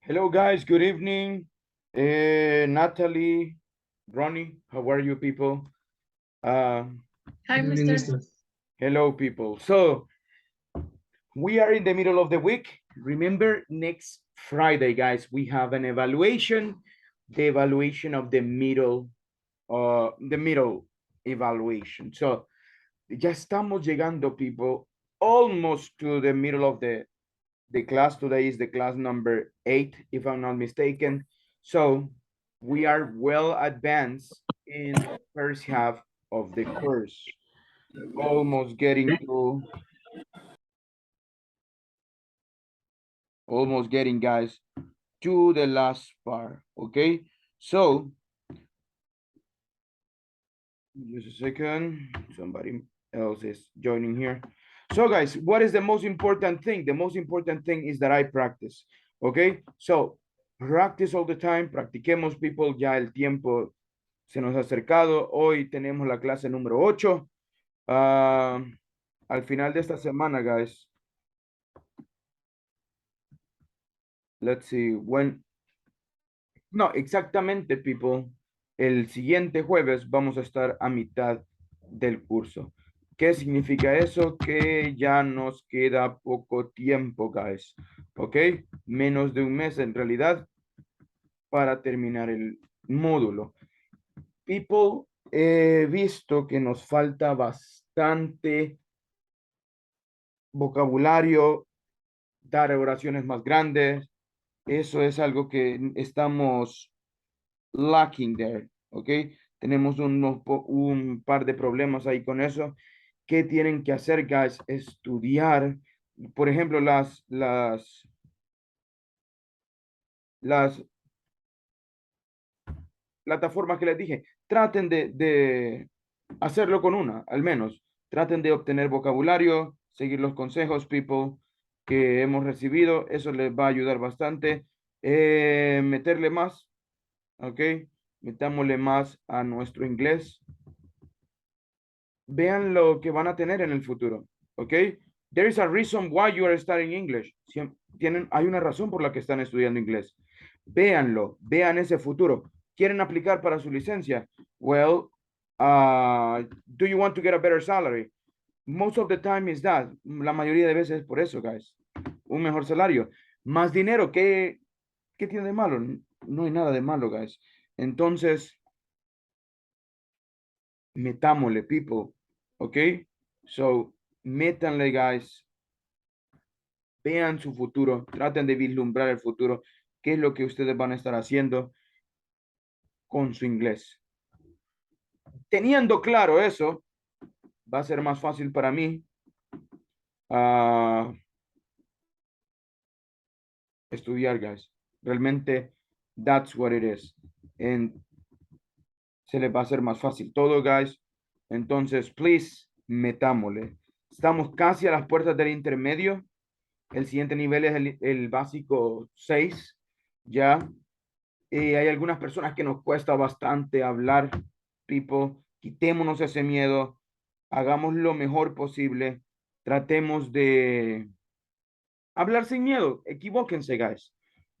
Hello, guys. Good evening. Natalie, Ronnie, how are you, people? Uh, Hi, Good evening, mister. mister. Hello, people. So we are in the middle of the week. Remember, next Friday, guys, we have an evaluation. The evaluation of the middle evaluation. So ya estamos llegando, people, almost to the middle of the class. Today is the class number 8, if I'm not mistaken. So we are well advanced in the first half of the course, almost getting to, guys, to the last part. Okay, so just a second, somebody else is joining here. So guys, what is the most important thing? The most important thing is that I practice. Okay, so practice all the time. Practiquemos, people. Ya el tiempo se nos ha acercado. Hoy tenemos la clase número 8. Al final de esta semana, guys, let's see, when, no, exactamente, people, el siguiente jueves vamos a estar a mitad del curso. ¿Qué significa eso? Que ya nos queda poco tiempo, guys, ¿ok? Menos de un mes en realidad para terminar el módulo. People, he visto que nos falta bastante vocabulario, dar oraciones más grandes. Eso es algo que estamos lacking there, ¿ok? Tenemos un par de problemas ahí con eso. ¿Qué tienen que hacer, guys? Estudiar, por ejemplo, las plataformas que les dije. Traten de hacerlo con una, al menos. Traten de obtener vocabulario, seguir los consejos, people, que hemos recibido. Eso les va a ayudar bastante. Meterle más, ¿ok? Metámosle más a nuestro inglés. Vean lo que van a tener en el futuro, ¿ok? There is a reason why you are studying English. Hay una razón por la que están estudiando inglés. Véanlo, vean ese futuro. ¿Quieren aplicar para su licencia? Well, do you want to get a better salary? Most of the time is that. La mayoría de veces es por eso, guys. Un mejor salario. Más dinero, ¿qué tiene de malo? No hay nada de malo, guys. Entonces, metámosle, people, ¿ok? So, métanle, guys, vean su futuro, traten de vislumbrar el futuro, qué es lo que ustedes van a estar haciendo con su inglés. Teniendo claro eso, va a ser más fácil para mí estudiar, guys. Realmente, that's what it is. And se les va a hacer más fácil todo, guys. Entonces, please, metámosle. Estamos casi a las puertas del intermedio. El siguiente nivel es el básico 6. Ya. Hay algunas personas que nos cuesta bastante hablar, people. Quitémonos ese miedo. Hagamos lo mejor posible. Tratemos de hablar sin miedo. Equivóquense, guys.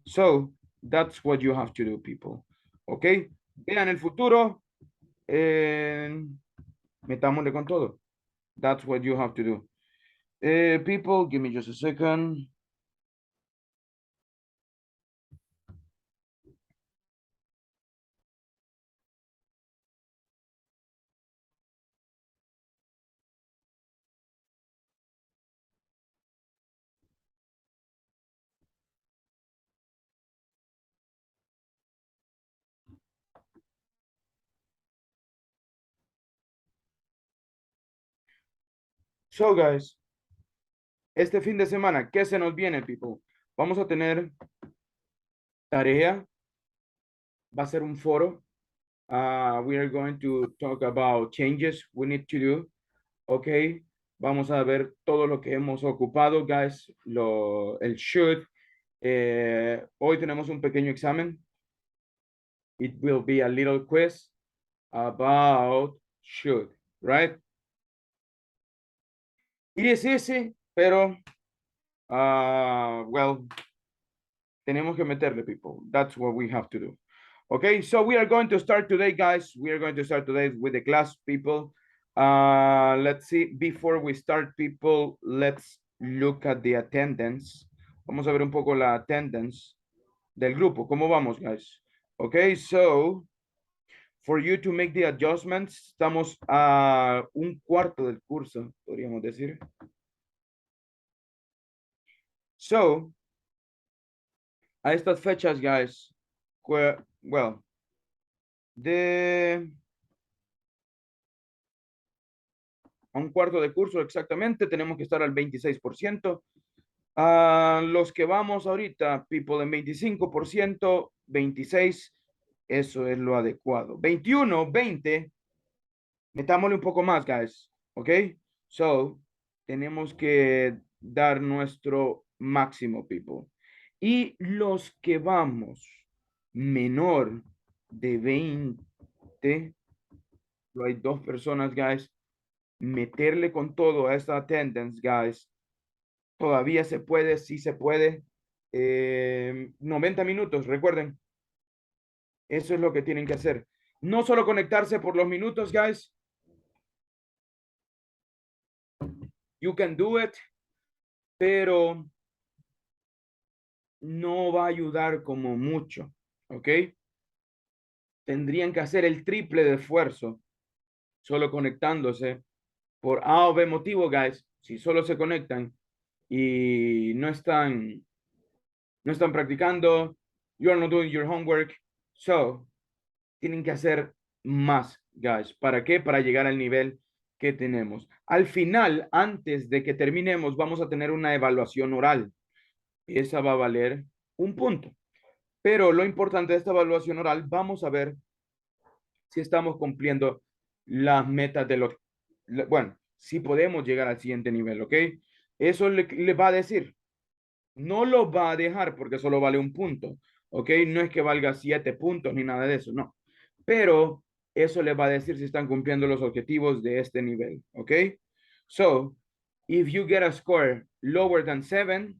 So, that's what you have to do, people. ¿Ok? Vean el futuro. Metámosle con todo. That's what you have to do. People, give me just a second. So, guys, este fin de semana, ¿qué se nos viene, people? Vamos a tener tarea, va a ser un foro. We are going to talk about changes we need to do. Ok, vamos a ver todo lo que hemos ocupado, guys, el should. Hoy tenemos un pequeño examen. It will be a little quiz about should, right? It is easy, pero, well, Tenemos que meterle, people. That's what we have to do. Okay, so we are going to start today, guys. We are going to start today with the class, people. Let's see, before we start, people, let's look at the attendance. Vamos a ver un poco la attendance del grupo. ¿Cómo vamos, guys? Okay, so for you to make the adjustments, estamos a un cuarto del curso, podríamos decir. So, a estas fechas, guys, well, a un cuarto de curso exactamente, tenemos que estar al 26%. A los que vamos ahorita, people, en 25%, 26, eso es lo adecuado. 21, 20, metámosle un poco más, guys, ¿ok? So, tenemos que dar nuestro máximo, people. Y los que vamos menor de 20, hay dos personas, guys, meterle con todo a esta attendance, guys. Todavía se puede, sí se puede. 90 minutos, recuerden. Eso es lo que tienen que hacer. No solo conectarse por los minutos, guys. You can do it, pero no va a ayudar como mucho, ¿ok? Tendrían que hacer el triple de esfuerzo solo conectándose por A o B motivo, guys. Si solo se conectan y no están practicando, you're not doing your homework, so tienen que hacer más, guys. ¿Para qué? Para llegar al nivel que tenemos. Al final, antes de que terminemos, vamos a tener una evaluación oral. Esa va a valer un punto. Pero lo importante de esta evaluación oral, vamos a ver si estamos cumpliendo las metas de los, bueno, si podemos llegar al siguiente nivel, ¿ok? Eso le va a decir, no lo va a dejar porque solo vale un punto, ¿ok? No es que valga 7 puntos ni nada de eso, no. Pero eso le va a decir si están cumpliendo los objetivos de este nivel, ¿ok? So, if you get a score lower than 7,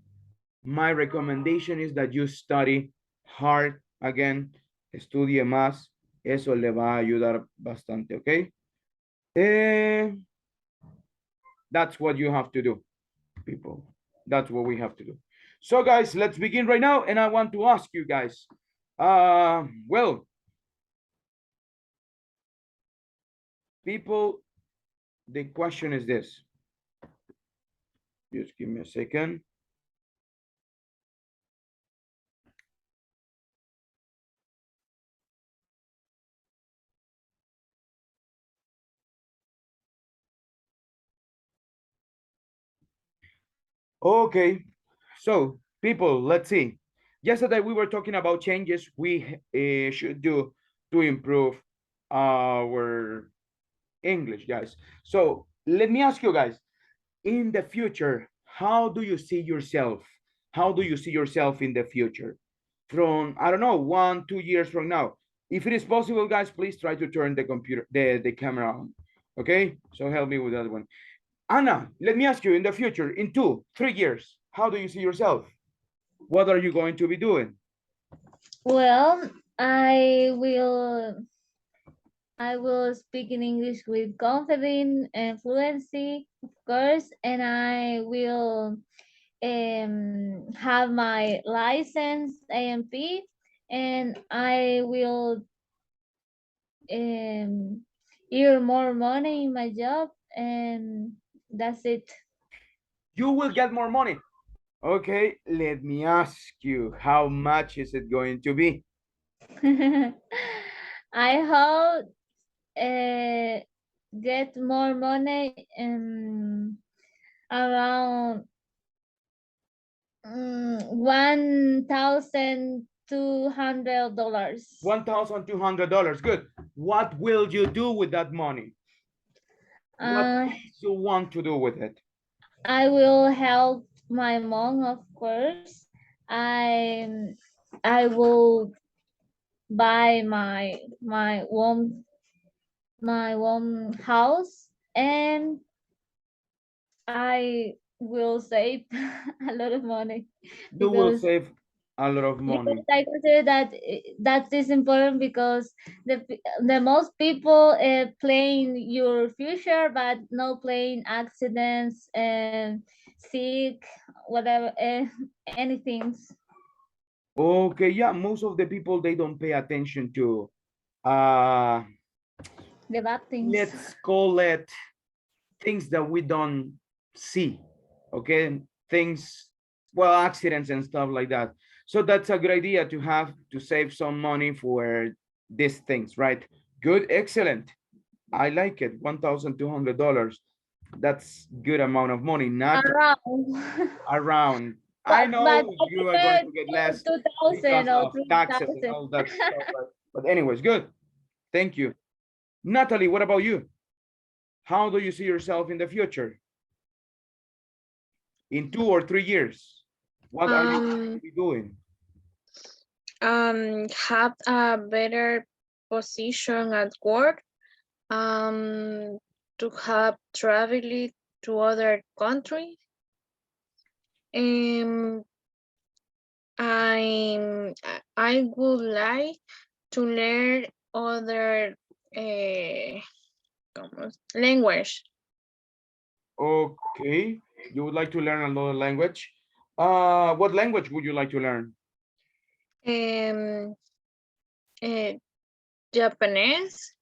my recommendation is that you study hard again, estudie más, eso le va a ayudar bastante, ¿ok? That's what you have to do, people. That's what we have to do. So, guys, let's begin right now. And I want to ask you guys, well, people, the question is this. Just give me a second. Okay, so people, let's see. Yesterday we were talking about changes we should do to improve our English, guys. So let me ask you guys, in the future, how do you see yourself? How do you see yourself in the future? From, I don't know, 1-2 years from now. If it is possible, guys, please try to turn the camera on. Okay, so help me with that one. Anna, let me ask you, in the future, in 2-3 years, how do you see yourself? What are you going to be doing? Well, I will speak in English with confidence and fluency, of course, and I will have my license AMP, and I will earn more money in my job, and that's it. You will get more money. Okay, let me ask you, how much is it going to be? I hope get more money around $1,200. $1,200. Good. What will you do with that money? What Uh, you want to do with it? I will help my mom, of course. I will buy my own house, and I will save a lot of money You will because save A lot of money. Yes, I consider that that is important because the most people playing your future, but no playing accidents and sick, whatever, anything. Okay, yeah, most of the people, they don't pay attention to, uh, The bad things. let's call it things that we don't see, okay? Things, well, accidents and stuff like that. So that's a good idea to have to save some money for these things, right? Good, excellent. I like it. $1,200. That's good amount of money, not Around. around. I But know I you are going prefer to get less 2,000 because or of taxes and 3,000. all that stuff, but anyways, good. Thank you. Natalie, what about you? How do you see yourself in the future? In 2 or 3 years? What are you going to Um, be doing? have a better position at work. Um, to have traveled to other countries. Um, I would like to learn other language. Okay, you would like to learn another language. What language would you like to learn? Um, uh, Japanese,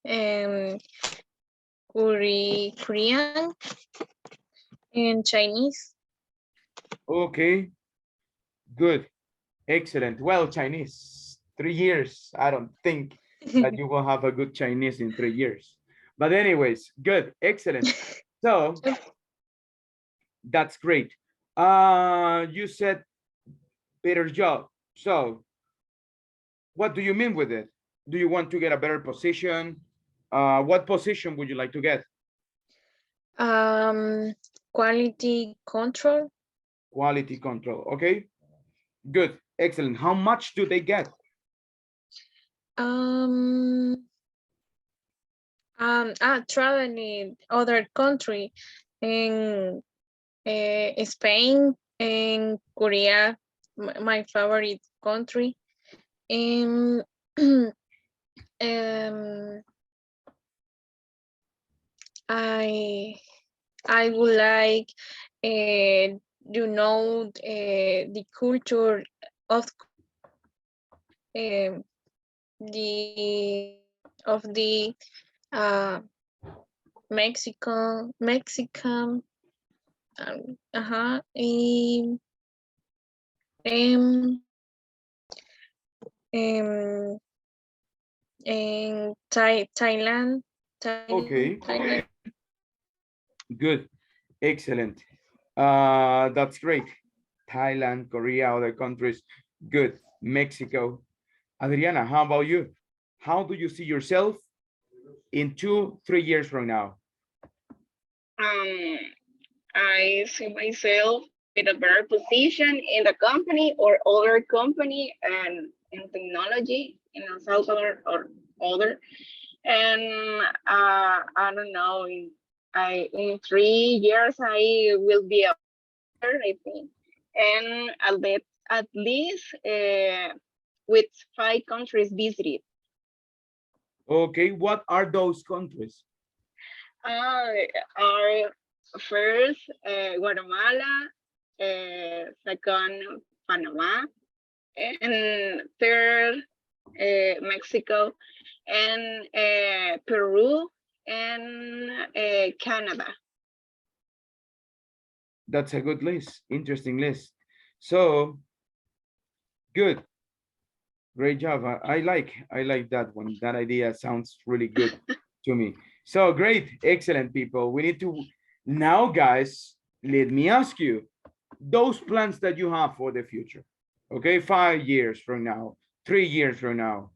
Korean, and Chinese. Okay, good, excellent. Well, Chinese, 3 years. I don't think that you will have a good Chinese in 3 years. But anyways, good, excellent. So that's great. You said better job. So what do you mean with it? Do you want to get a better position? What position would you like to get? um, Quality control. Quality control. Okay, good, excellent. How much do they get? Um, Traveling other country in Spain and Korea, my favorite country. And um, I I would like the culture of the of the uh, Mexican um, um, in Thailand, Okay, Thailand. good, excellent. That's great. Thailand, Korea, other countries, good. Mexico. Adriana, how about you? How do you see yourself in 2, 3 years from now? Um, I see myself in a better position in the company or other company and in technology in El Salvador or other. And I don't know, in 3 years I will be a leader, I think, and at least with 5 countries visited. Okay, what are those countries? Our first Guatemala, second Panama, and third Mexico, and Peru, and Canada. That's a good list, interesting list. So good, great job. I like that one. That idea sounds really good to me. So great, excellent people. We need to now, guys, let me ask you those plans that you have for the future. Okay, 5 years from now, 3 years from now.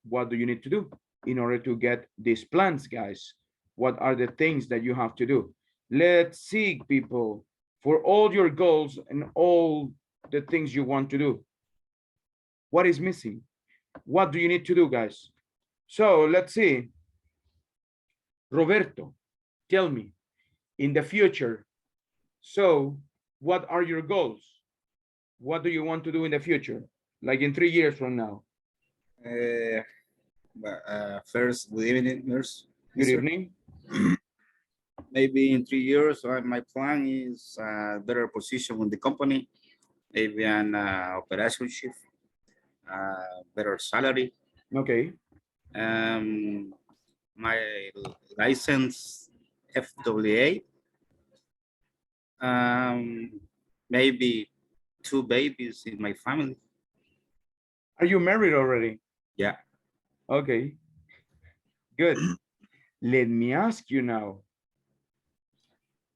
What do you need to do in order to get these plans, guys? What are the things that you have to do? Let's see, people, for all your goals and all the things you want to do. What is missing? What do you need to do, guys? So let's see. Roberto, tell me, in the future, so what are your goals? What do you want to do in the future? Like in 3 years from now? First, good evening, nurse. Good Mister. evening. Maybe in 3 years, my plan is a better position in the company, maybe an operation chief, better salary. Okay. My license FWA, maybe 2 babies in my family. Are you married already? Yeah. Okay. Good. Let me ask you now.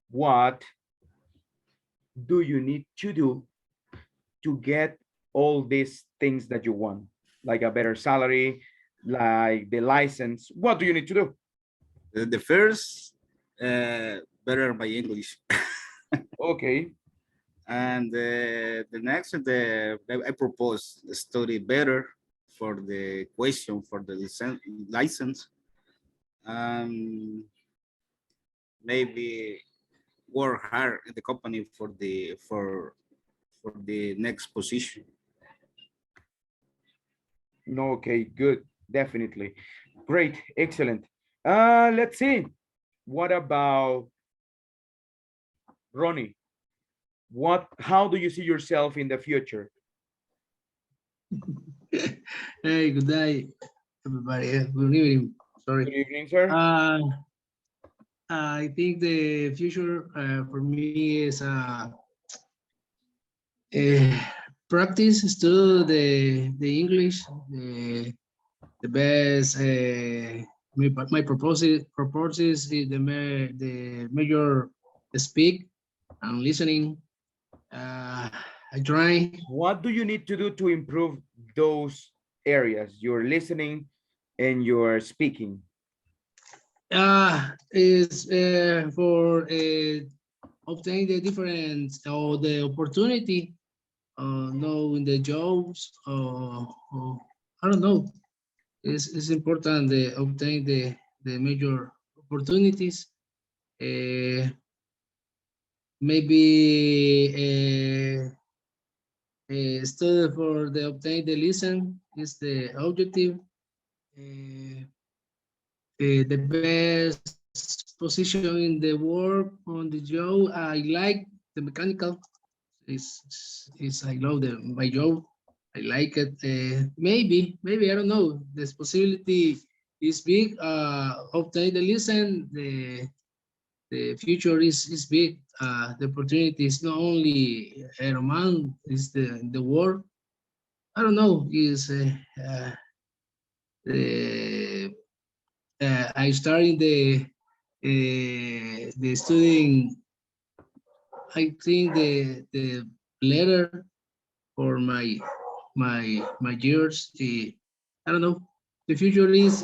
What do you need to do to get all these things that you want? Like a better salary, like the license. What do you need to do? The first, better my English. Okay. And the next, I propose study better for the question for the license. Maybe work hard in the company for the next position. No, okay, good. Definitely. Great. Excellent. Let's see. What about Ronnie? How do you see yourself in the future? Hey, good day, everybody. Good evening. Good Sorry. evening, sir. I think the future for me is practice still the English, the best. My proposes is the major speak and listening. I try. What do you need to do to improve those areas? You're listening and you're speaking. Is for obtain the difference or the opportunity, knowing the jobs, or I don't know. It's important to obtain the major opportunities. Maybe study for the obtain the listen is the objective. The best position in the work on the job. I like the mechanical. Is I love my job. I like it. Maybe I don't know. This possibility is big. Obtain the listen. The future is big. The opportunity is not only Roman. Is the world. I don't know. Is the I started the studying. I think the letter for my years. I don't know. The future is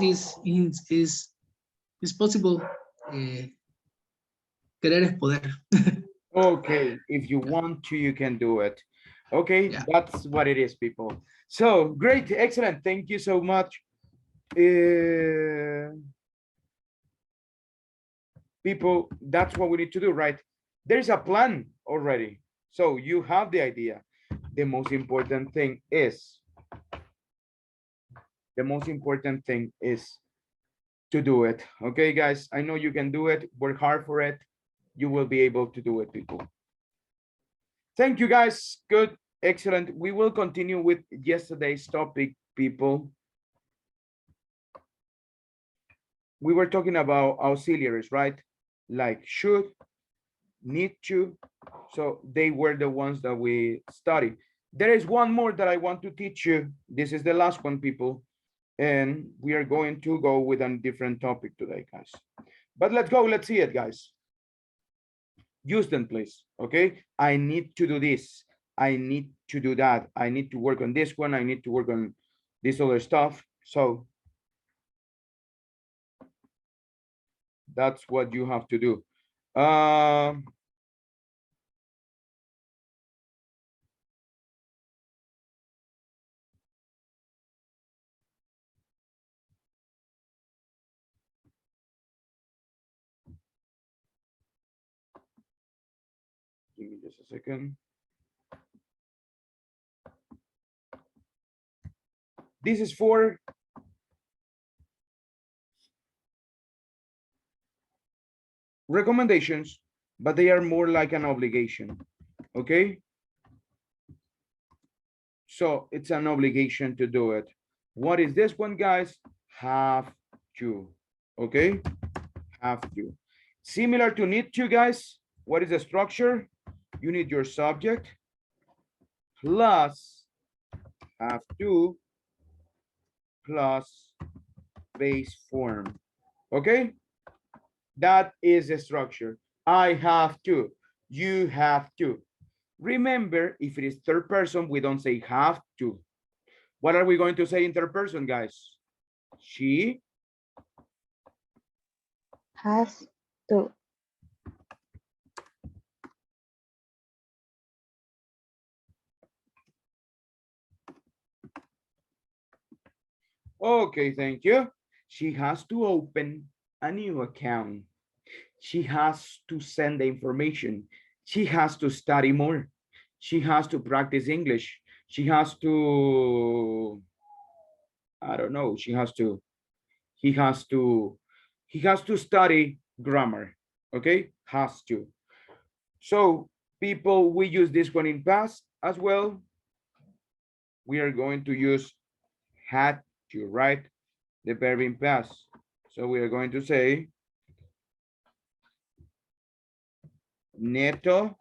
possible. Querer es poder. Okay, if you want to, you can do it. Okay, Yeah. that's what it is, people. So great, excellent. Thank you so much. People, that's what we need to do, right? There's a plan already. So you have the idea. The most important thing is to do it. Okay, guys, I know you can do it. Work hard for it. You will be able to do it, people. Thank you, guys. Good, excellent. We will continue with yesterday's topic, people. We were talking about auxiliaries, right? Like should, need to. So they were the ones that we studied. There is one more that I want to teach you. This is the last one, people. And we are going to go with a different topic today, guys. But let's go, let's see it, guys. Use them, please, okay? I need to do this. I need to do that. I need to work on this one. I need to work on this other stuff. So that's what you have to do. Give me just a second. This is for recommendations, but they are more like an obligation. Okay. So it's an obligation to do it. What is this one, guys? Have to. Okay. Have to. Similar to need to, guys. What is the structure? You need your subject plus have to plus base form. Okay. That is the structure. I have to. You have to. Remember, if it is third person, we don't say have to. What are we going to say in third person, guys? She has to. Okay, thank you. She has to open a new account. She has to send the information. She has to study more. She has to practice English. She has to, I don't know, he has to study grammar. Okay, has to. So people, we use this one in past as well. We are going to use had to, right? The verb in past. So we are going to say Neto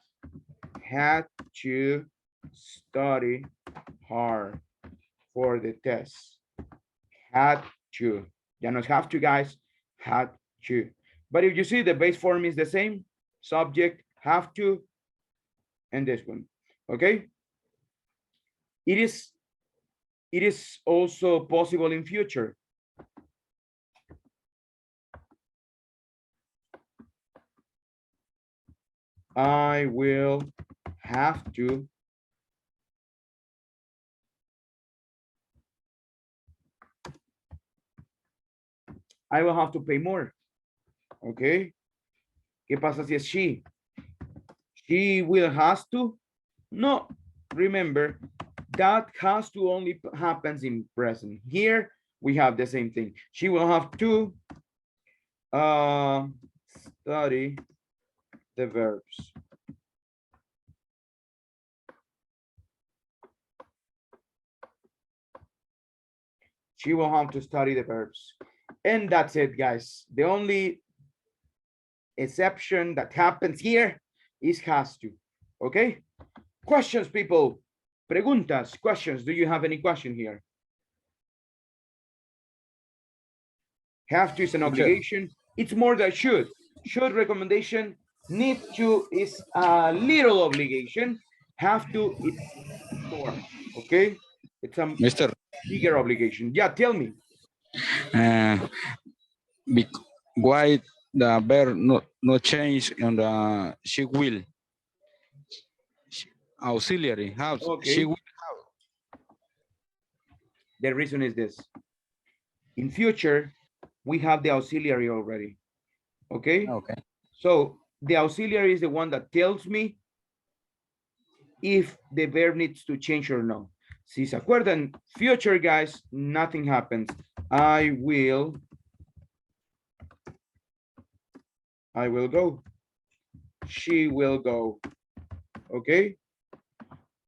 had to study hard for the test. Had to. Ya no es have to, guys. Had to. But if you see, the base form is the same. Subject, have to, and this one. Okay. It is also possible in future. I will have to pay more. Okay. ¿Qué pasa si es she? She will has to? No. Remember, that has to only happens in present. Here we have the same thing. She will have to study the verbs. She will have to study the verbs. And that's it, guys. The only exception that happens here is has to. Okay? Questions, people? Preguntas, questions. Do you have any question here? Have to is an obligation. It's more than should. Should recommendation. Need to is a little obligation. Have to, it's more. Okay? It's a Mister, bigger obligation. Yeah, tell me. uh, why the verb no change on the she will auxiliary have Okay. she will The reason is this. In future, we have the auxiliary already. Okay? okay So the auxiliary is the one that tells me if the verb needs to change or no. Si se acuerdan, future, guys, nothing happens. I will go. She will go. Okay?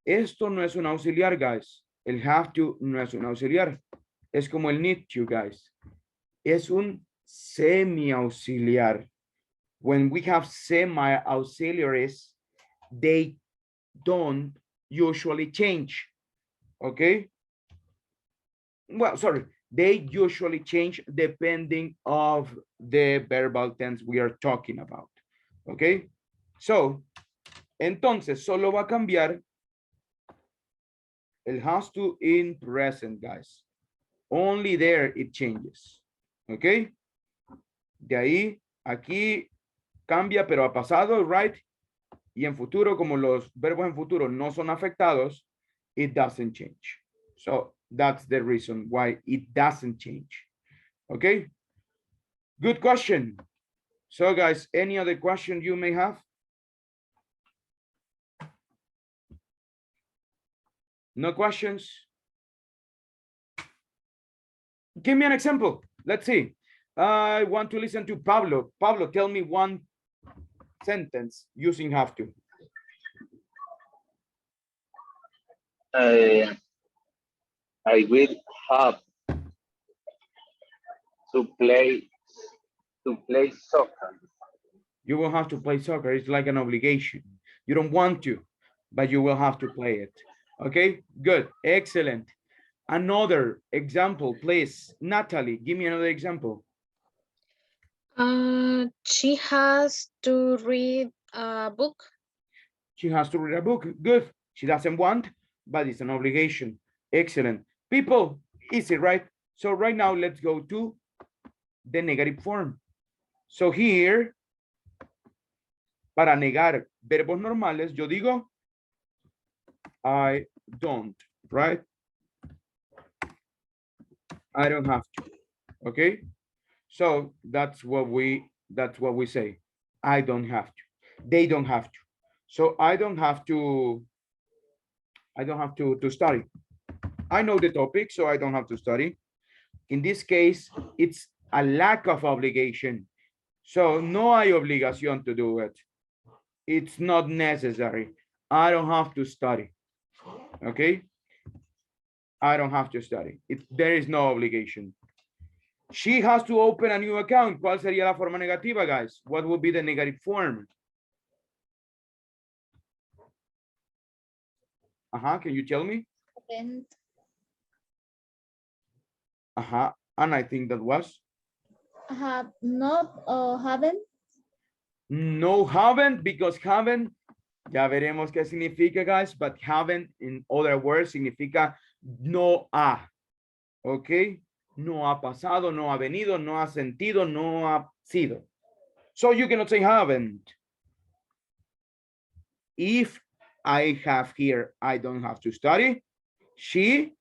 Esto no es un auxiliar, guys. El have to no es un auxiliar. Es como el need to, guys. Es un semi-auxiliar. When we have semi-auxiliaries, they don't usually change. Okay? Well, sorry. They usually change depending of the verbal tense we are talking about. Okay? So, entonces, solo va a cambiar el has to in present, guys. Only there it changes. Okay? De ahí, aquí cambia, pero a pasado, right? Y en futuro, como los verbos en futuro no son afectados, it doesn't change. So that's the reason why it doesn't change. Okay? Good question. So guys, any other question you may have? No questions? Give me an example. Let's see. I want to listen to Pablo. Pablo, tell me one sentence using have to. I will have to play soccer. You will have to play soccer. It's like an obligation. You don't want to, but you will have to play it. Okay, good, excellent. Another example, please. Natalie, give me another example. She has to read a book. She has to read a book. Good. She doesn't want, but it's an obligation. Excellent. People, easy, right? So right now, let's go to the negative form. So here, para negar verbos normales, yo digo, I don't, right? I don't have to, okay? So that's what we say. I don't have to. They don't have to. So I don't have to study. I know the topic, so I don't have to study. In this case, it's a lack of obligation. So no hay obligación to do it. It's not necessary. I don't have to study. Okay? I don't have to study. There is no obligation. She has to open a new account. ¿Cuál sería la forma negativa, guys? What would be the negative form? Can you tell me? Haven't. And I think that was? Have not or haven't. No, haven't, because haven't, ya veremos qué significa, guys, but haven't, in other words, significa no ha. Okay? No ha pasado, no ha venido, no ha sentido, no ha sido. So you cannot say haven't. If I have here, I don't have to study. She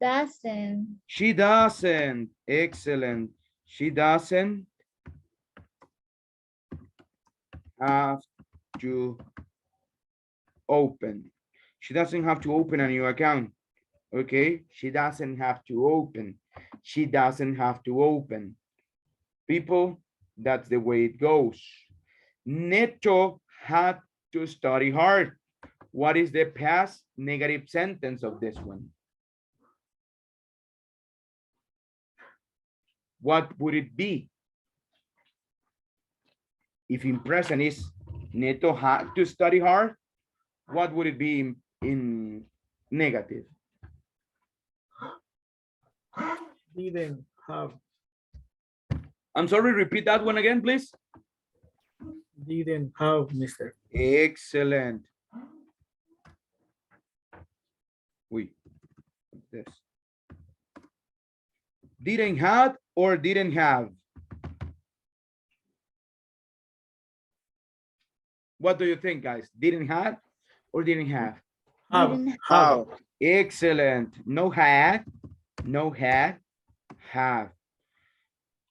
Doesn't. She doesn't. Excellent. She doesn't have to open. She doesn't have to open a new account. Okay. She doesn't have to open. She doesn't have to open. People, that's the way it goes. Neto had to study hard. What is the past negative sentence of this one? What would it be? If in present is Neto had to study hard, what would it be in negative? Didn't have. I'm sorry, repeat that one again, please. Didn't have, mister. Excellent. Wait, this. Didn't had or didn't have? What do you think, guys? Didn't have or didn't have? Didn't Have. Excellent. No had, no had, have.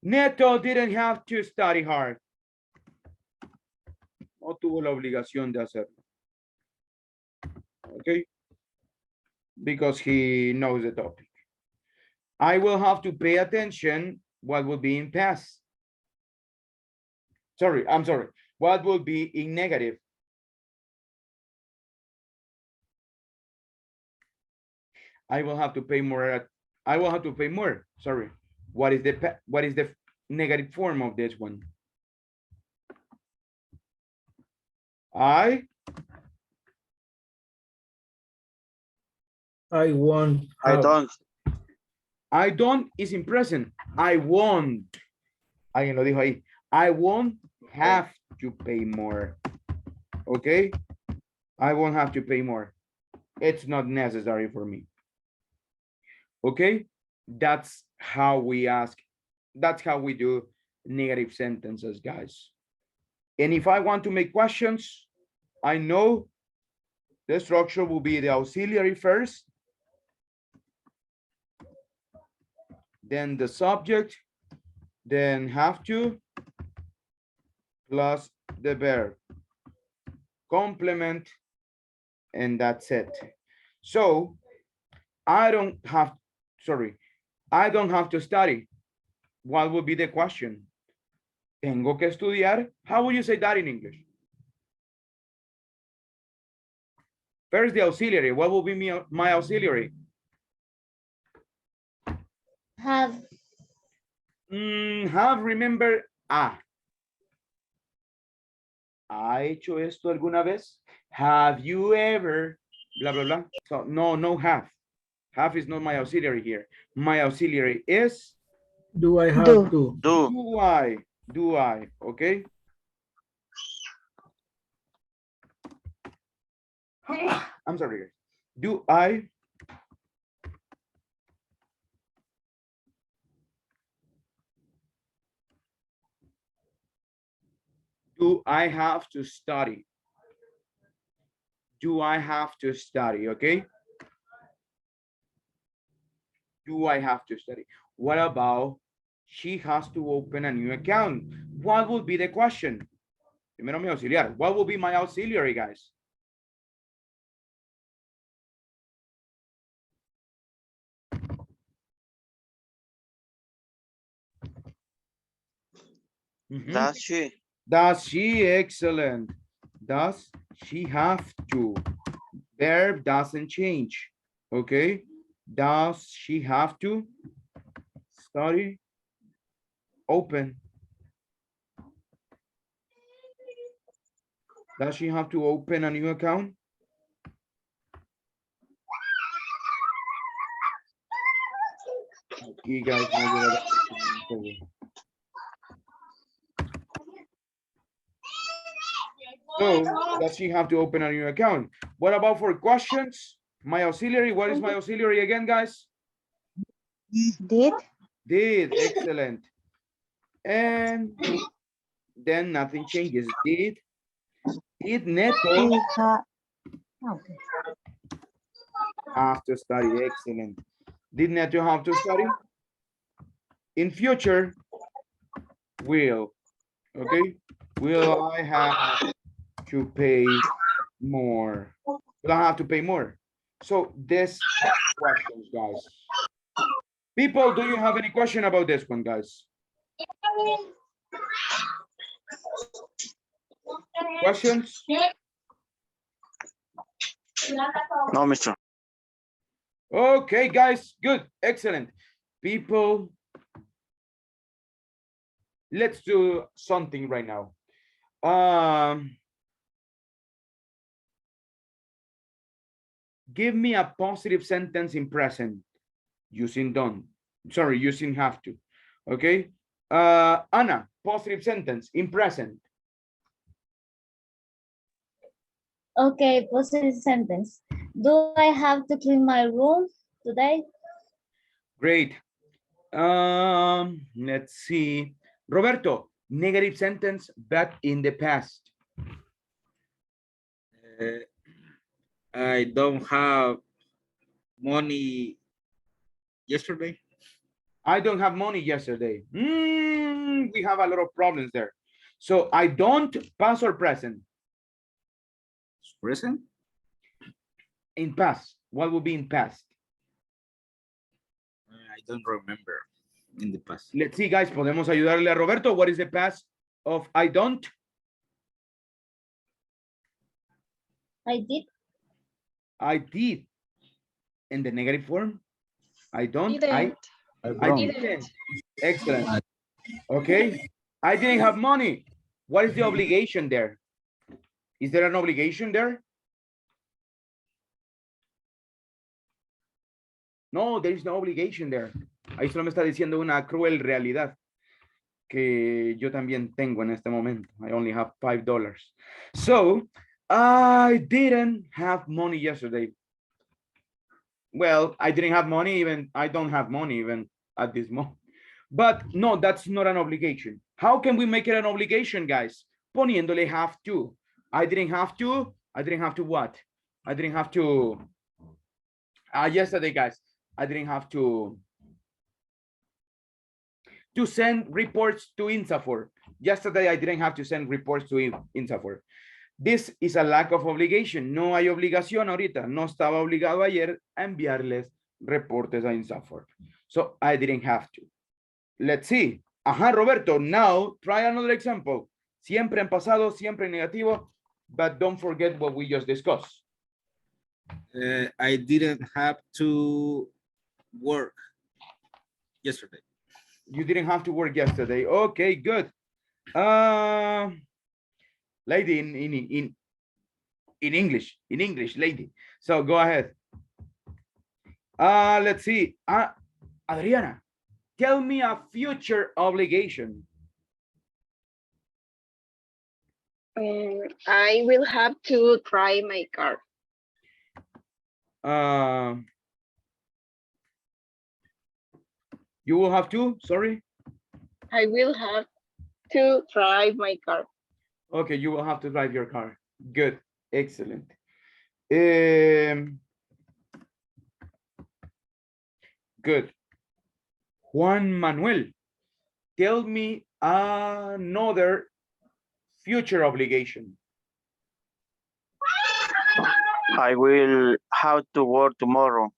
Neto didn't have to study hard. No tuvo la obligación de hacerlo. Okay? Because he knows the topic. I will have to pay attention. What will be in past? Sorry, I'm sorry. What will be in negative? I will have to pay more. I will have to pay more. Sorry. What is the negative form of this one? I won't. Have. I don't is in present. I won't. Alguien lo dijo ahí. I won't have to pay more. Okay? I won't have to pay more. It's not necessary for me. Okay? That's how we ask. That's how we do negative sentences, guys. And if I want to make questions, I know the structure will be the auxiliary first, then the subject, then have to, plus the verb, complement, and that's it. So I don't have, sorry, I don't have to study. What would be the question? Tengo que estudiar. How would you say that in English? First, the auxiliary. What will be my auxiliary? Have. Have, remember, ¿Ha hecho esto alguna vez? Have you ever, blah, blah, blah. So, no have. Have is not my auxiliary here. My auxiliary is Do I have Do. to? do I, okay? I'm sorry, guys. Do I have to study? Do I have to study, okay? Do I have to study? What about she has to open a new account? What would be the question? Primero mi auxiliar. What will be my auxiliary, guys? Does she? Does she? Excellent. Does she have to? Verb doesn't change. Okay. Does she have to study? Open. Does she have to open a new account? You guys know that. So, does she have to open a new account? What about for questions? My auxiliary, what is my auxiliary again, guys? Did. Did, excellent. And then nothing changes. Did Neto He okay. have to study? Excellent. Did Neto have to study? In future, will. Okay. Will I have to pay more? Will I have to pay more? So this questions, guys. People, do you have any question about this one, guys? Questions? No, mister. Okay, guys, good, excellent. People, let's do something right now. Give me a positive sentence in present using don't. Sorry, using have to. Okay. Anna, positive sentence in present. Okay, positive sentence. Do I have to clean my room today? Great. Let's see. Roberto, negative sentence, but in the past. I don't have money yesterday. I don't have money yesterday. We have a lot of problems there. So I don't, past or present? Present? In past. What would be in past? I don't remember in the past. Let's see, guys. Podemos ayudarle a Roberto. What is the past of I don't? I did. I did. In the negative form? I don't. Didn't. I didn't. Excellent. Okay. I didn't have money. What is the obligation there? Is there an obligation there? No, there is no obligation there. Ahí solo me está diciendo una cruel realidad que yo también tengo en este momento. I only have $5. So, I didn't have money yesterday. Well, I didn't have money even, I don't have money even at this moment. But no, that's not an obligation. How can we make it an obligation, guys? Poniéndole have to. I didn't have to what? I didn't have to, yesterday, guys, I didn't have to send reports to INSAFOR. Yesterday, I didn't have to send reports to INSAFOR. This is a lack of obligation. No hay obligación ahorita. No estaba obligado ayer a enviarles reportes ahí en Safford. So I didn't have to. Let's see. Ajá, Roberto, now try another example. Siempre en pasado, siempre en negativo, but don't forget what we just discussed. I didn't have to work yesterday. You didn't have to work yesterday. Okay, good. Lady in English, lady. So go ahead. Let's see. Adriana, tell me a future obligation. I will have to try my car. You will have to, sorry. I will have to drive my car. Okay, you will have to drive your car. Good, excellent. Good. Juan Manuel, tell me another future obligation. I will have to work tomorrow.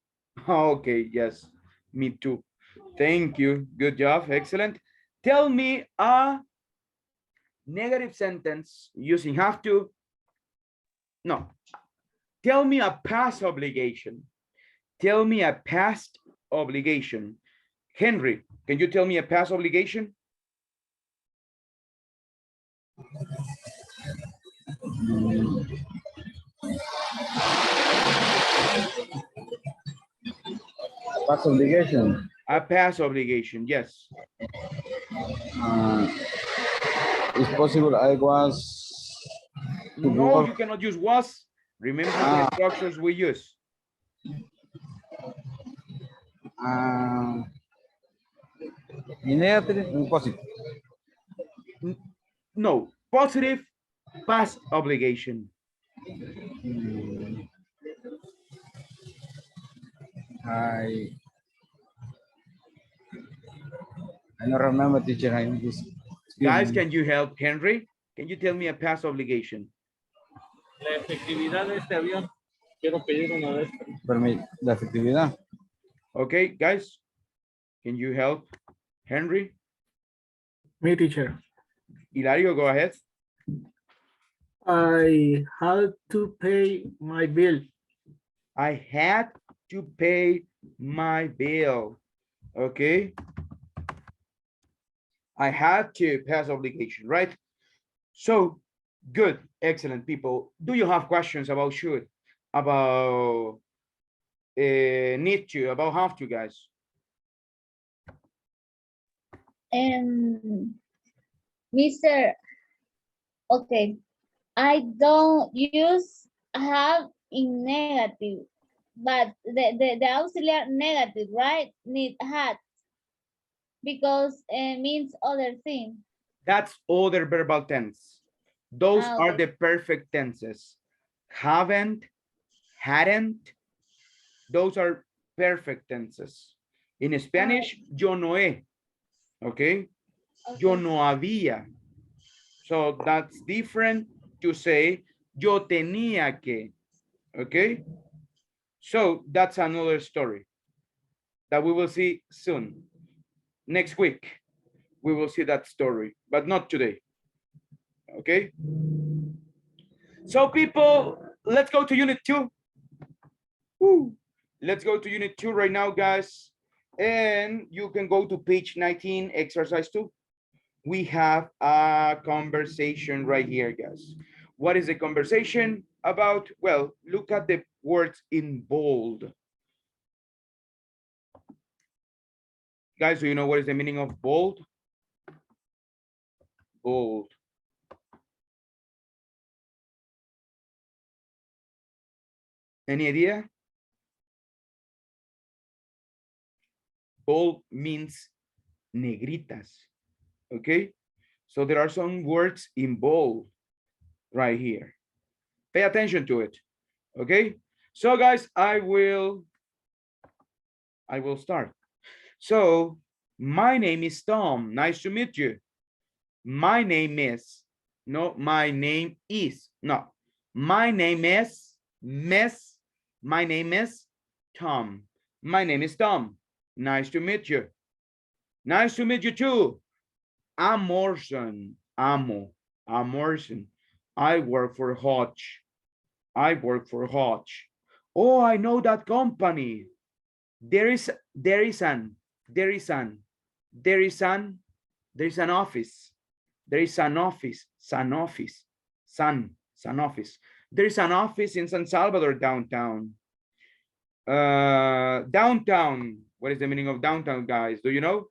Okay, yes, me too. Thank you. Good job. Excellent. Tell me a negative sentence using have to. No. Tell me a past obligation. Tell me a past obligation. Henry, can you tell me a past obligation? Past obligation. A past obligation, yes. It's possible I was. No, you cannot use was. Remember the structures we use. Negative and positive. No, positive past obligation. I don't remember, teacher. Guys, can you help Henry? Can you tell me a past obligation? La efectividad de este avión. Quiero pedir una vez. La efectividad. Okay, guys, can you help Henry? Me, teacher. Hilario, go ahead. I had to pay my bill. I had to pay my bill. Okay. I had to pass obligation, right? So good, excellent people. Do you have questions about should, about need to, about have to, guys? Mr. Okay, I don't use have in negative, but the auxiliary negative, right? Need had because it means other thing. That's other verbal tense. Those are Okay. the perfect tenses. Haven't, hadn't, those are perfect tenses. In Spanish, yo no he, okay? Yo no había. So that's different to say yo tenía que, okay? So that's another story that we will see soon. Next week, we will see that story, but not today, okay? So people, let's go to unit 2. Woo. Let's go to unit 2 right now, guys. And you can go to page 19, exercise 2. We have a conversation right here, guys. What is the conversation about? Well, look at the words in bold. Guys, do you know what is the meaning of bold? Bold. Any idea? Bold means negritas, okay? So there are some words in bold right here. Pay attention to it, okay? So guys, I will start. So my name is Tom. Nice to meet you. My name is, no, my name is, no. My name is Miss. My name is Tom. My name is Tom. Nice to meet you. Nice to meet you too. I'm Morrison. I'm Morrison. I work for Hodge. I work for Hodge. Oh, I know that company. There is an office. There is an office. There is an office in San Salvador downtown. Downtown. What is the meaning of downtown, guys? Do you know?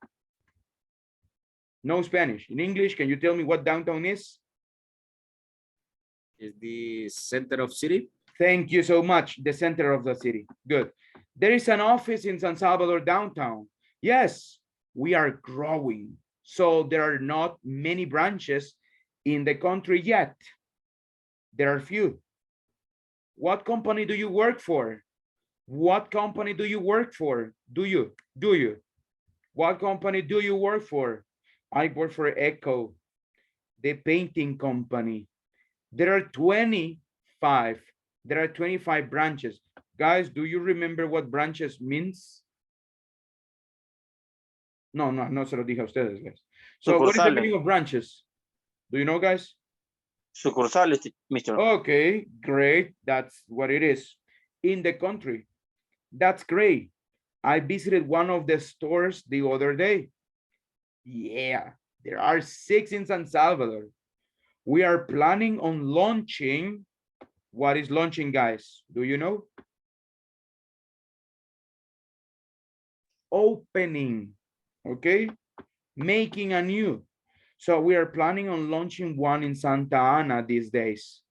No Spanish. In English, can you tell me what downtown is? Is the center of city? Thank you so much. The center of the city. Good. There is an office in San Salvador downtown. Yes, we are growing. So there are not many branches in the country yet. There are few. What company do you work for? What company do you work for? Do you? What company do you work for? I work for Echo, the painting company. There are 25. There are 25 branches. Guys, do you remember what branches means? No, se lo dije a ustedes, guys. So what is the meaning of branches? Do you know, guys? Sucursales, Mr. Okay, great. That's what it is in the country. That's great. I visited one of the stores the other day. Yeah, there are 6 in San Salvador. We are planning on launching. What is launching, guys? Do you know? Opening, okay? Making a new. So we are planning on launching one in Santa Ana these days.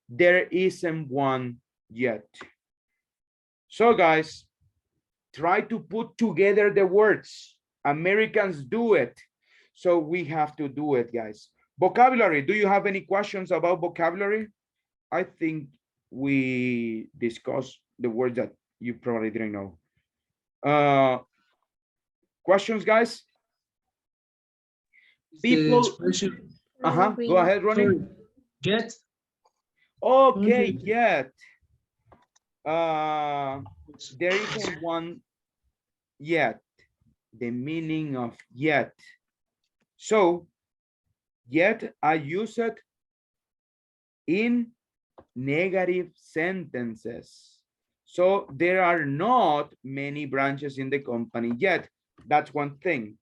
There isn't one yet. So guys, try to put together the words. Americans do it. So we have to do it, guys. Vocabulary, do you have any questions about vocabulary? I think we discussed the words that you probably didn't know. Questions, guys? People. Go ahead, Ronnie. Yet. Okay, yet. There isn't one yet. The meaning of yet. So, yet I use it in negative sentences. So there are not many branches in the company yet. That's one thing.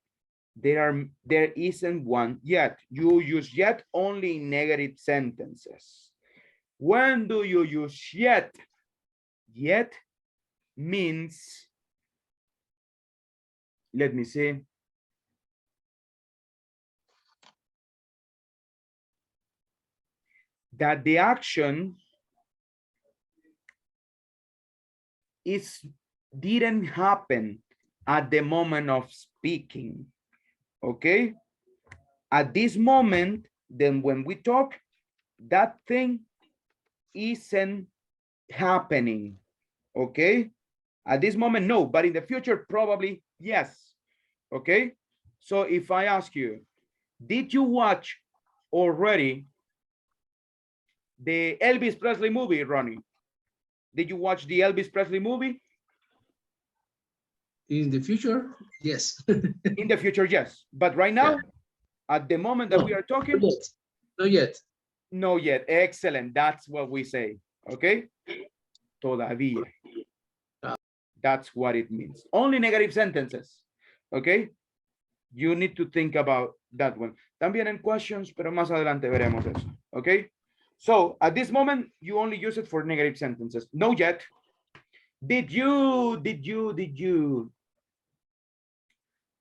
There isn't one yet. You use yet only in negative sentences. When do you use yet? Yet means, let me see. That the action didn't happen at the moment of speaking. Okay? At this moment, then when we talk, that thing isn't happening. Okay? At this moment, no, but in the future, probably yes. Okay? So if I ask you, did you watch already the Elvis Presley movie, Ronnie? Did you watch the Elvis Presley movie? In the future, yes. In the future, yes. But right now, yeah. At the moment that we are talking? Not yet. No yet. Excellent. That's what we say. Okay? Todavía. That's what it means. Only negative sentences. Okay? You need to think about that one. También en questions, pero más adelante veremos eso. Okay? So at this moment, you only use it for negative sentences. No yet. Did you,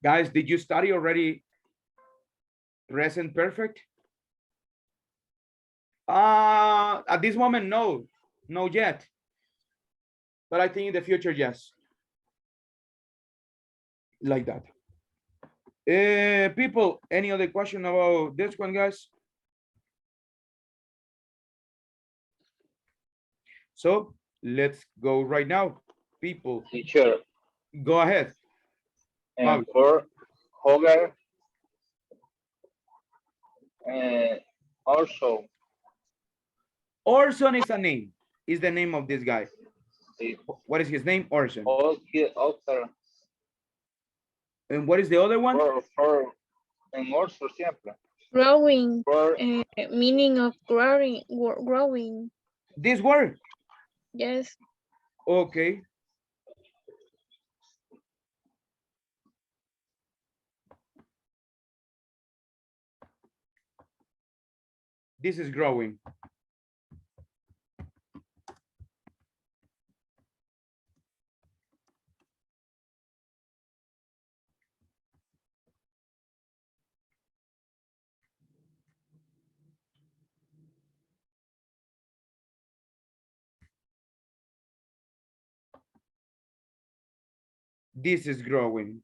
guys, did you study already present perfect? At this moment, no, no yet. But I think in the future, yes. Like that. People, any other question about this one, guys? So let's go right now. People. Teacher. Go ahead. And for Hogar. Also. Orson is a name. Is the name of this guy. Sí. What is his name? Orson. Oscar. And what is the other one? En Oxford siempre. Growing, For, meaning of growing, growing. This word? Yes. Okay. This is growing. This is growing.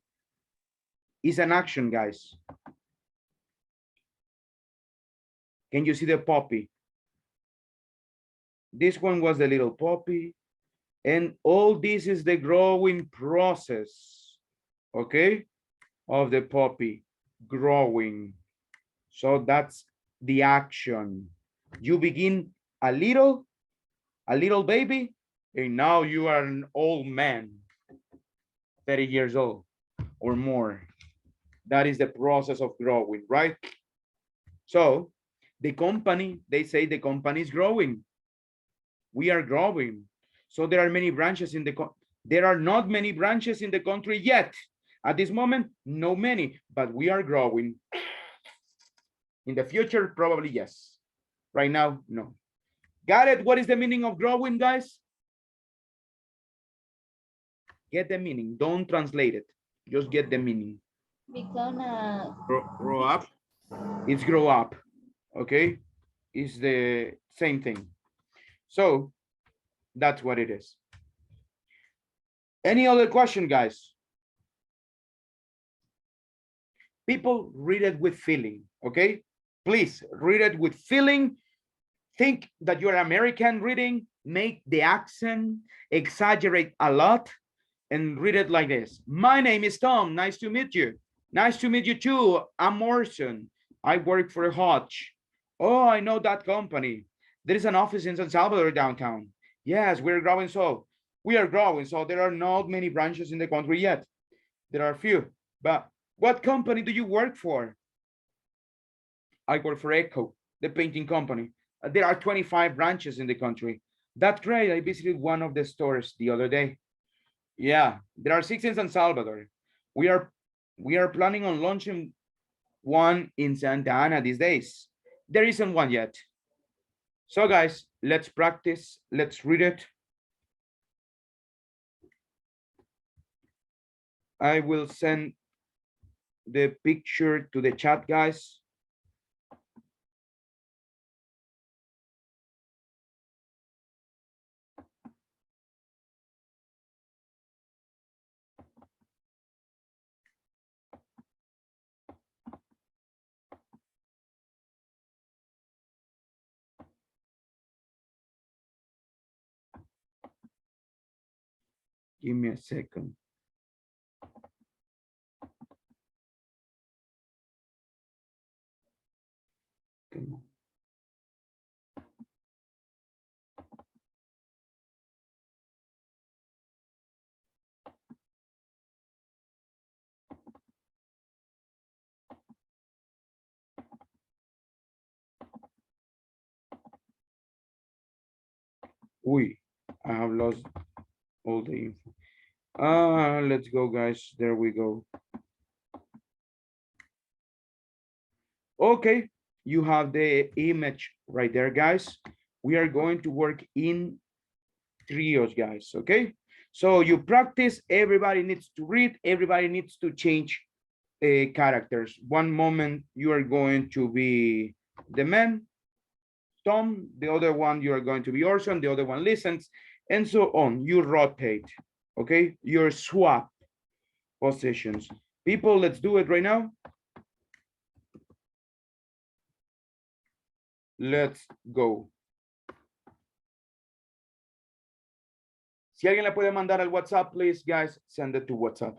It's an action, guys. Can you see the poppy? This one was the little poppy. And all this is the growing process, okay, of the poppy growing. So that's the action. You begin a little baby, and now you are an old man, 30 years old or more. That is the process of growing, right? So the company, they say the company is growing. We are growing. So there are many branches in the there are not many branches in the country yet. At this moment, no many, but we are growing. In the future, probably yes. Right now, no. Got it? What is the meaning of growing, guys? Get the meaning. Don't translate it. Just get the meaning. Become a Grow up. It's grow up. Okay? It's the same thing. So that's what it is. Any other question, guys? People read it with feeling, okay? Please read it with feeling. Think that you're American reading, make the accent, exaggerate a lot, and read it like this. My name is Tom, nice to meet you. Nice to meet you too, I'm Morrison. I work for Hodge. Oh, I know that company. There is an office in San Salvador downtown. Yes, we're growing so. We are growing, so there are not many branches in the country yet. There are few, but what company do you work for? I work for Echo, the painting company. There are 25 branches in the country. That's great. I visited one of the stores the other day. Yeah, there are 6 in San Salvador. We are planning on launching one in Santa Ana these days. There isn't one yet. So guys, let's practice. Let's read it. I will send the picture to the chat, guys. Give me a second. Come on. Uy, I have lost all the info. Let's go, guys. There we go. Okay, you have the image right there, guys. We are going to work in trios, guys, okay? So you practice, everybody needs to read, everybody needs to change characters. One moment you are going to be the man, Tom, the other one you are going to be Orson, the other one listens, and so on. You rotate, okay? You swap positions. People, let's do it right now. Let's go. Si alguien la puede mandar al WhatsApp, please, guys, send it to WhatsApp.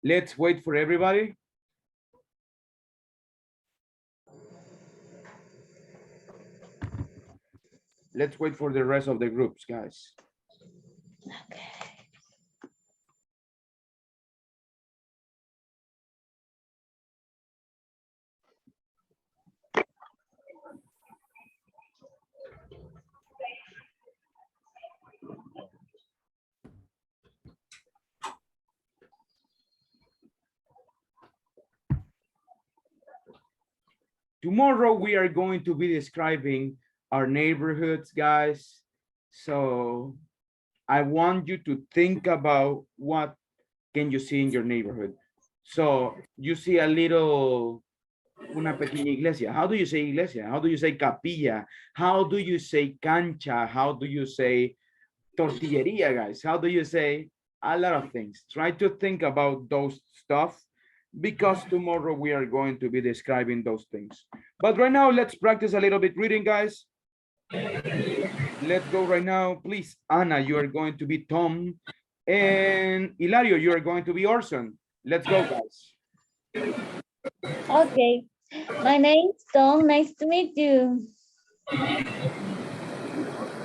Let's wait for everybody. Let's wait for the rest of the groups, guys. Okay. Tomorrow we are going to be describing our neighborhoods, guys. So I want you to think about what can you see in your neighborhood. So you see a little, una pequeña iglesia. How do you say iglesia? How do you say capilla? How do you say cancha? How do you say tortilleria, guys? How do you say a lot of things? Try to think about those stuff because tomorrow we are going to be describing those things. But right now, let's practice a little bit reading, guys. Let's go right now. Please, Anna, you are going to be Tom. And Hilario, you are going to be Orson. Let's go, guys. Okay. My name's Tom. Nice to meet you.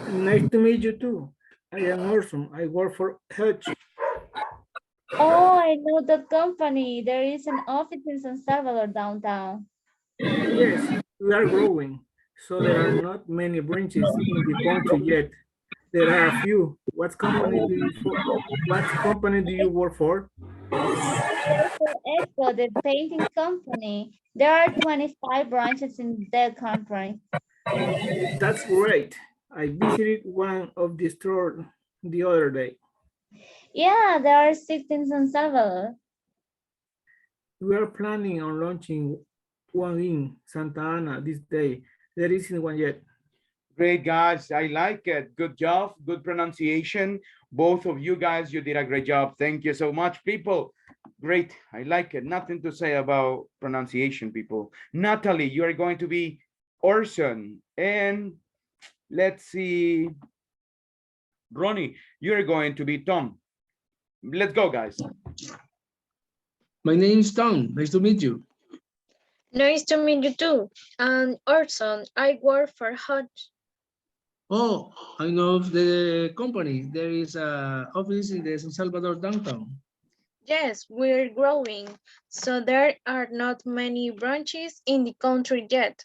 Nice to meet you too. I am Orson. I work for Hutch. Oh, I know that company. There is an office in San Salvador downtown. Yes, we are growing, so there are not many branches in the country yet. There are a few. What company do you work for? For Echo, the painting company. There are 25 branches in the country. That's great. I visited one of the stores the other day. Yeah, there are 6 in San Salvador. We are planning on launching one in Santa Ana this day. There isn't one yet. Great, guys. I like it. Good job. Good pronunciation. Both of you guys, you did a great job. Thank you so much, people. Great. I like it. Nothing to say about pronunciation, people. Natalie, you are going to be Orson. And let's see. Ronnie, you're going to be Tom. Let's go, guys. My name is Tom. Nice to meet you. Nice to meet you too. And Orson, I work for Hutch. Oh, I know of the company. There is a office in the San Salvador downtown. Yes, we're growing, so there are not many branches in the country yet.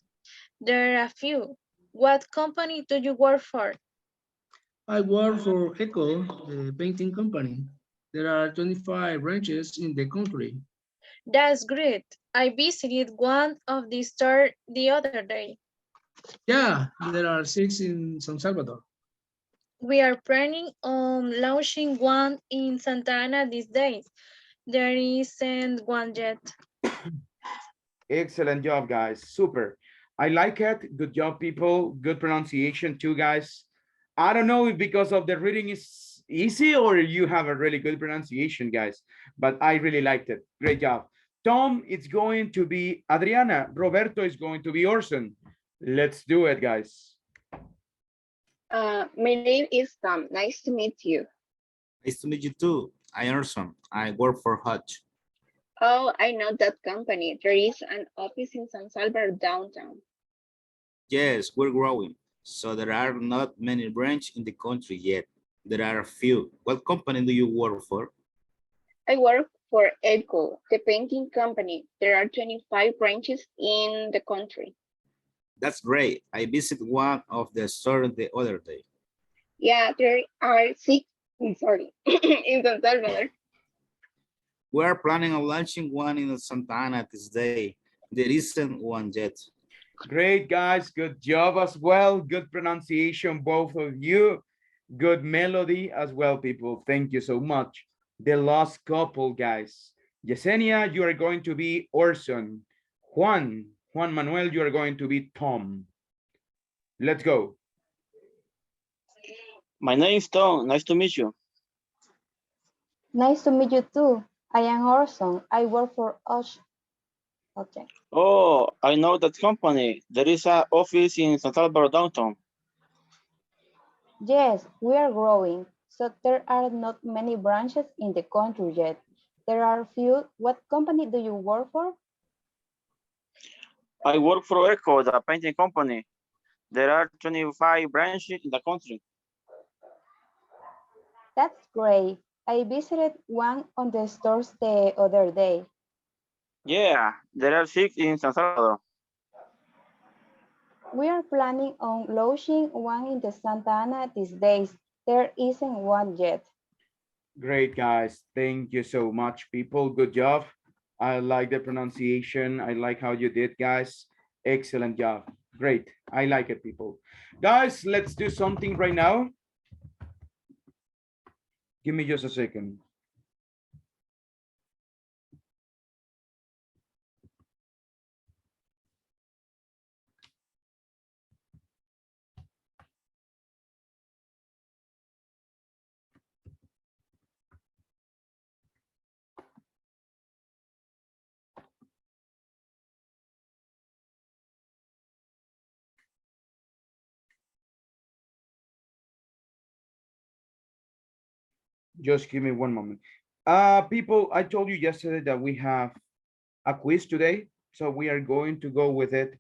There are a few. What company do you work for? I work for Echo, the painting company. There are 25 branches in the country. That's great. I visited one of the stores the other day. Yeah, there are 6 in San Salvador. We are planning on launching one in Santa Ana these days. There isn't one yet. Excellent job, guys. Super. I like it. Good job, people. Good pronunciation too, guys. I don't know if because of the reading is easy or you have a really good pronunciation, guys, but I really liked it. Great job. Tom, it's going to be Adriana. Roberto is going to be Orson. Let's do it, guys. My name is Tom. Nice to meet you. Nice to meet you too. I am Orson. I work for Hutch. Oh, I know that company. There is an office in San Salvador downtown. Yes, we're growing, so there are not many branches in the country yet. There are a few. What company do you work for? I work for Echo, the painting company. There are 25 branches in the country. That's great. I visited one of the stores the other day. Yeah, there are 6, in San Salvador. We are planning on launching one in Santa Ana this day. There isn't one yet. Great, guys. Good job as well. Good pronunciation, both of you. Good melody as well, people. Thank you so much. The last couple, guys. Yesenia, you are going to be Orson. Juan Manuel, you are going to be Tom. Let's go. My name is Tom. Nice to meet you. Nice to meet you too. I am Orson. I work for Osh. Okay. Oh, I know that company. There is an office in San Salvador downtown. Yes, we are growing, so there are not many branches in the country yet. There are few. What company do you work for? I work for Echo, the painting company. There are 25 branches in the country. That's great. I visited one on the stores the other day. Yeah, there are 6 in San Salvador. We are planning on launching one in the Santa Ana these days. There isn't one yet. Great, guys. Thank you so much, people. Good job. I like the pronunciation. I like how you did, guys. Excellent job. Great. I like it, people. Guys, let's do something right now. Give me just a second. Just give me one moment. People, I told you yesterday that we have a quiz today. So we are going to go with it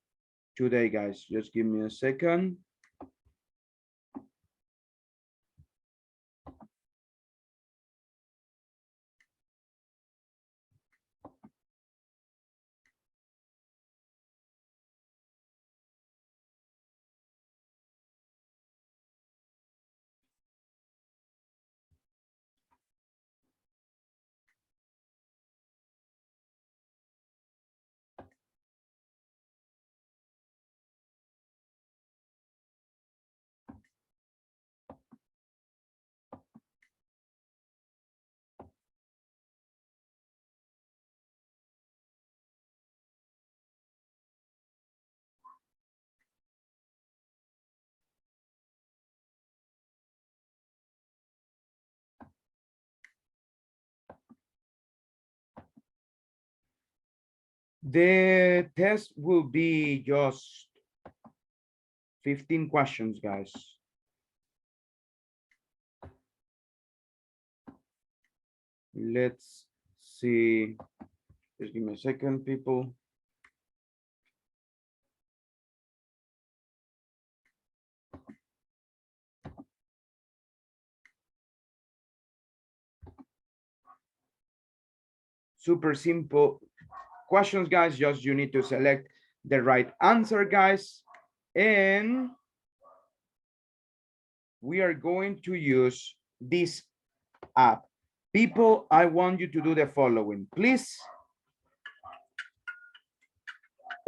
today, guys. Just give me a second. The test will be just 15 questions, guys. Let's see. Just give me a second, people. Super simple questions, guys. Just you need to select the right answer, guys. And we are going to use this app. People, I want you to do the following. Please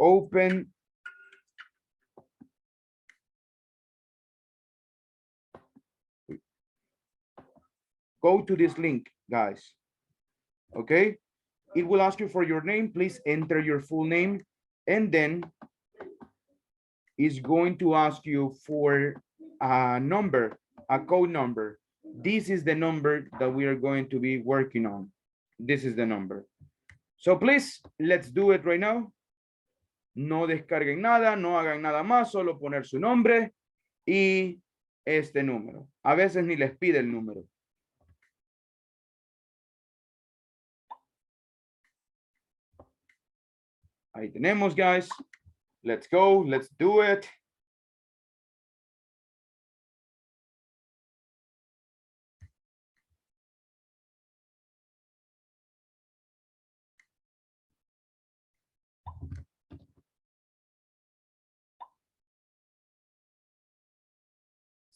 open go to this link, guys. Okay, it will ask you for your name. Please enter your full name, and then it's going to ask you for a number, a code number. This is the number that we are going to be working on. This is the number. So please, let's do it right now. No descarguen nada, no hagan nada más, solo poner su nombre y este número. A veces ni les pide el número. Ahí tenemos, guys. Let's go. Let's do it.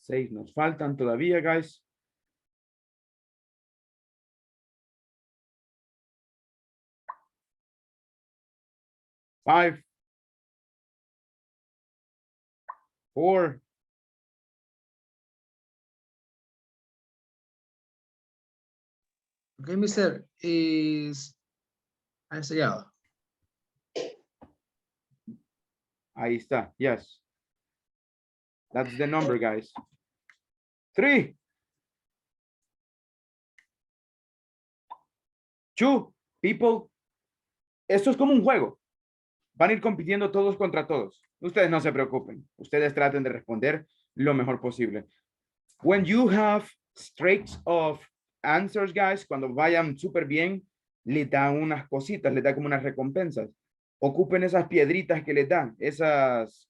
Seis nos faltan todavía, guys. Five, four, Okay, mister, is sellado. ahí está. Yes. That's the number, guys. 3, 2, people. Esto es como un juego. Van a ir compitiendo todos contra todos. Ustedes no se preocupen. Ustedes traten de responder lo mejor posible. When you have streaks of answers, guys, cuando vayan súper bien, les da unas cositas, les da como unas recompensas. Ocupen esas piedritas que les dan, esas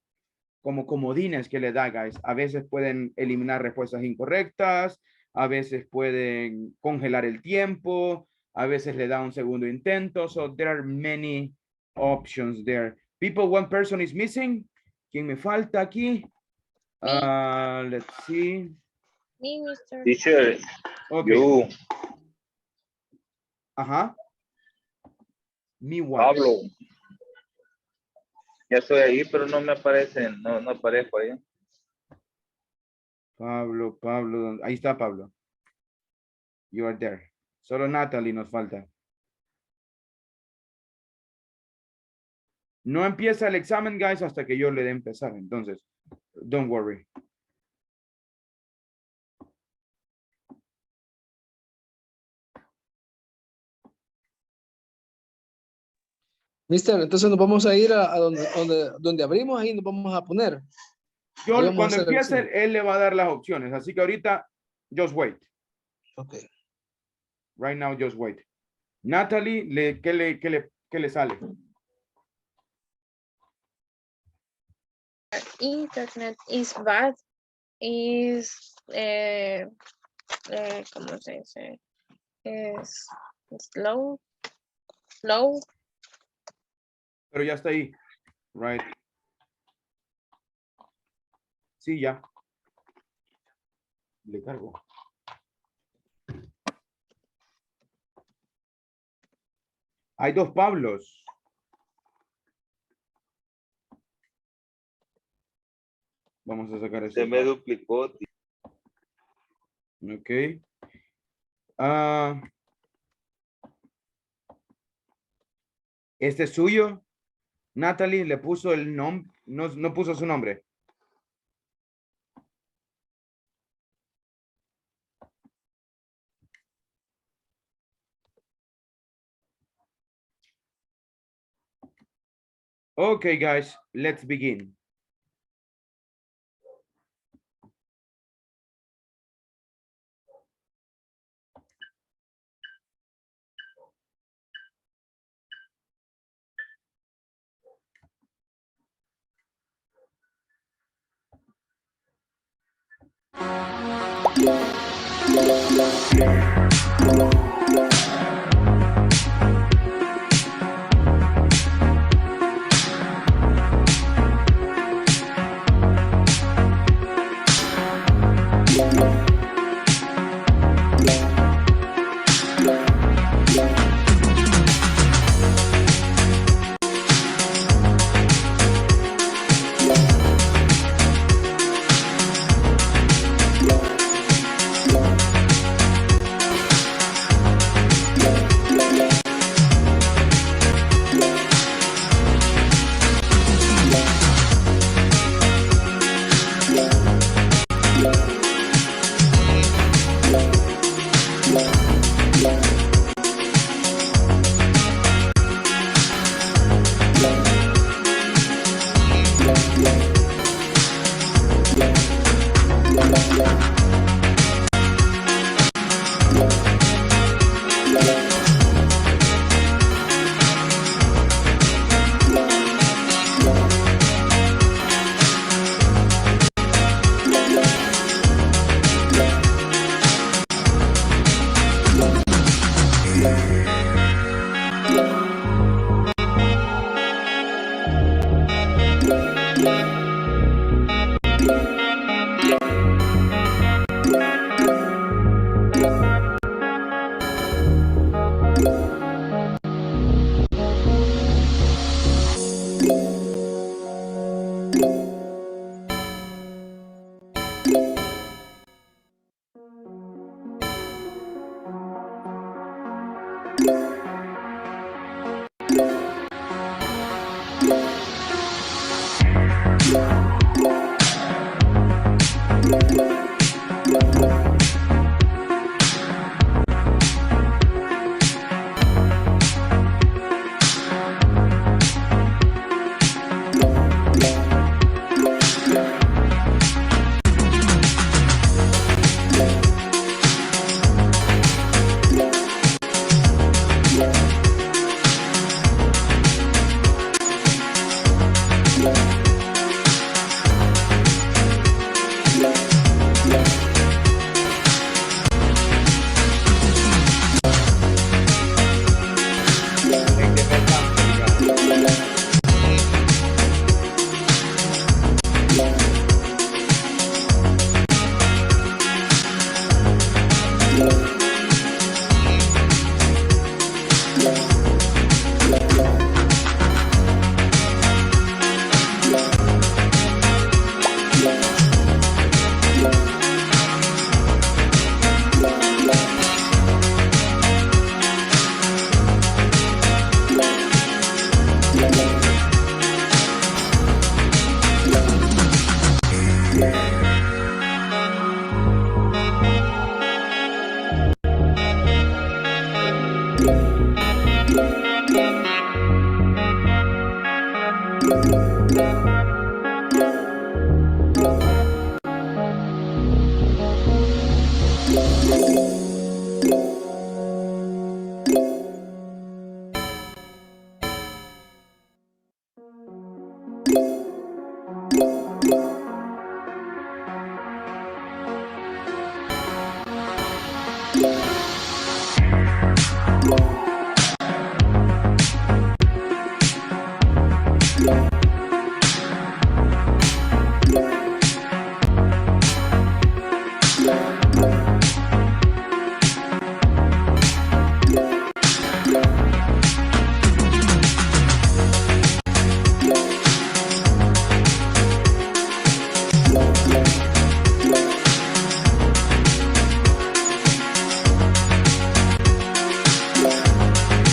como comodines que les da, guys. A veces pueden eliminar respuestas incorrectas, a veces pueden congelar el tiempo, a veces le da un segundo intento. So there are many options there. People, one person is missing. ¿Quién me falta aquí? Let's see. Me, Mr. Teacher, Okay. you, Ajá. Me what? Pablo. Ya estoy ahí, pero no me aparecen, no aparezco ahí. Pablo, ahí está Pablo. You are there. Solo Natalie nos falta. No empieza el examen, guys, hasta que yo le dé empezar. Entonces, don't worry. Mister, entonces nos vamos a ir a donde abrimos, ahí nos vamos a poner. Yo, Ahí vamos a cuando hacer el empiece, examen. él le va a dar las opciones. Así que ahorita, just wait. Okay. Right now, just wait. Natalie, ¿qué le sale? Internet is bad. Is, ¿cómo se dice? Es slow. Slow. Pero ya está ahí. Right. Sí, ya. Le cargo. Hay dos Pablos. Vamos a sacar Se ese. me duplicó. Ok. Este es suyo. Natalie le puso el nombre. No puso su nombre. Okay, guys, let's begin.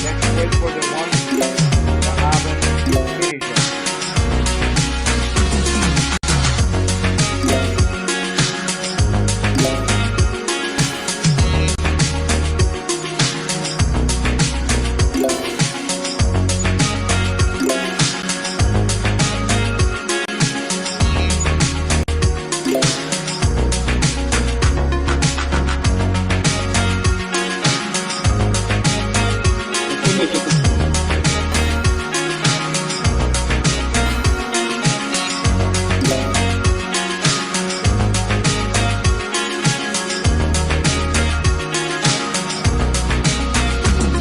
Let's wait for the ones that haven't finished yet.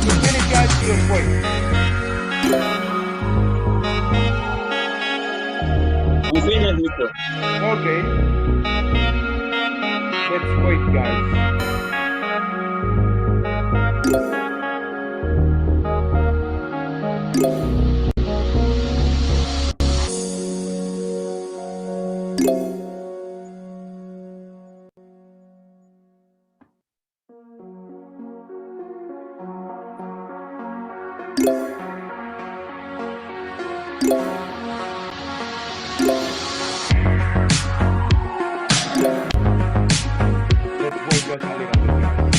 To finish, guys, just wait. We finished, Victor. Okay. Let's wait, guys. Let's wait just a little bit, guys.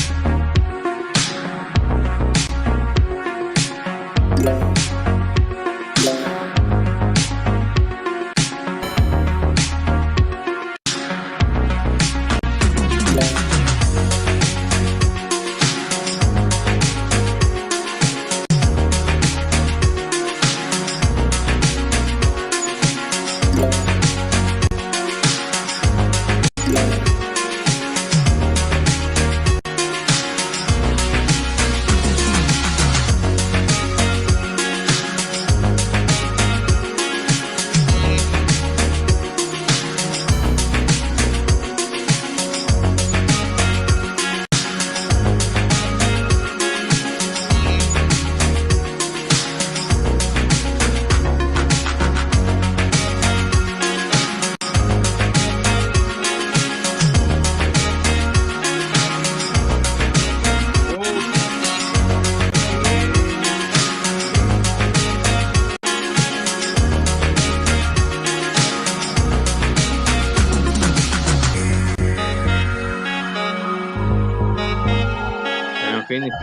I'm finished. I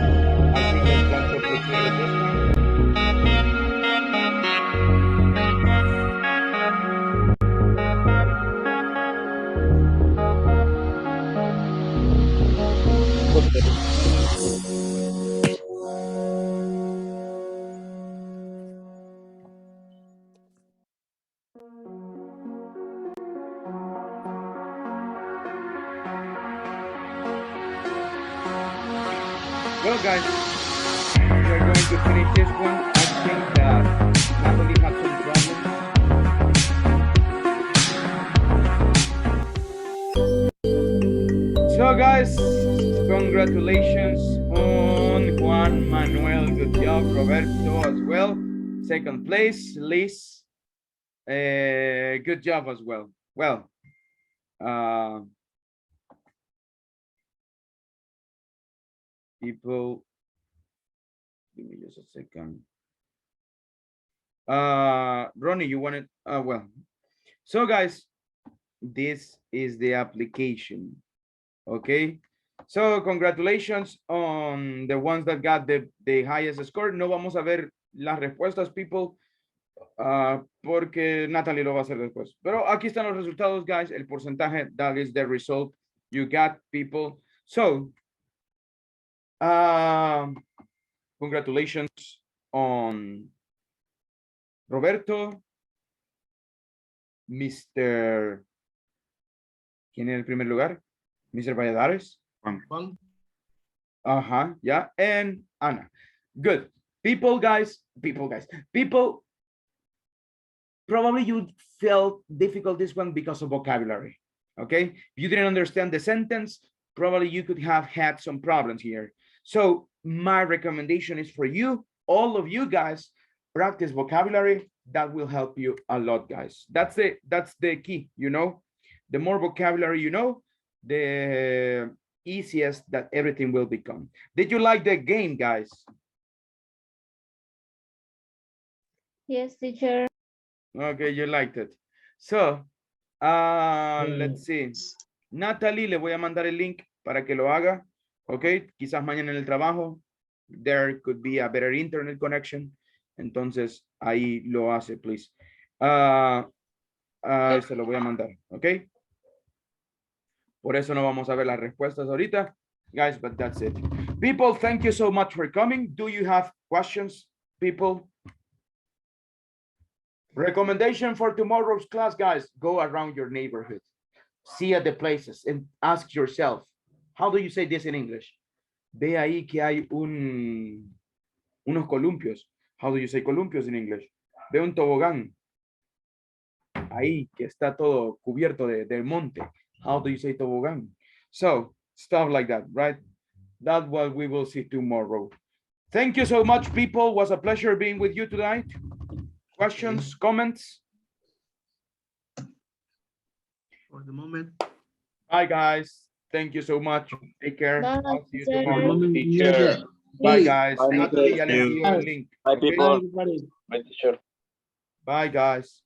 think that's okay for this one. Well, guys, we're going to finish this one. I think that Natalie had some problems. So, guys, congratulations on Juan Manuel. Good job, Roberto, as well. Second place, Liz. Good job as well. Well, people, give me just a second. Ronnie, you wanted, well, so guys, this is the application. Okay, so congratulations on the ones that got the highest score. No vamos a ver las respuestas, people, porque Natalie lo va a hacer después. Pero aquí están los resultados, guys. El porcentaje, that is the result you got, people. So, congratulations on Roberto, Mr. ¿Quién es el primer lugar? Mr. Valladares. Juan. Yeah, and Ana. Good. People, probably you felt difficult this one because of vocabulary. Okay, if you didn't understand the sentence, probably you could have had some problems here. So my recommendation is for you, all of you guys, practice vocabulary. That will help you a lot, guys. That's the key, you know. The more vocabulary you know, the easiest that everything will become. Did you like the game, guys? Yes, teacher. Okay, you liked it. So, let's see. Natalie, le voy a mandar el link para que lo haga. Ok, quizás mañana en el trabajo. There could be a better internet connection. Entonces, ahí lo hace, please. Se lo voy a mandar, ok. Por eso no vamos a ver las respuestas ahorita. Guys, but that's it. People, thank you so much for coming. Do you have questions, people? Recommendation for tomorrow's class, guys. Go around your neighborhood. See at the places and ask yourself, how do you say this in English? Ve ahí que hay unos columpios. How do you say columpios in English? Ve un tobogán. Ahí que está todo cubierto del monte. How do you say tobogán? So, stuff like that, right? That's what we will see tomorrow. Thank you so much, people. It was a pleasure being with you tonight. Questions, comments? For the moment. Bye, guys. Thank you so much. Take care. Bye, I'll see you teacher. tomorrow. Teacher. Bye, guys. Bye, Natalie, ya le teacher. envío el link. Bye, Okay? people. Everybody. Bye, teacher. Bye, guys.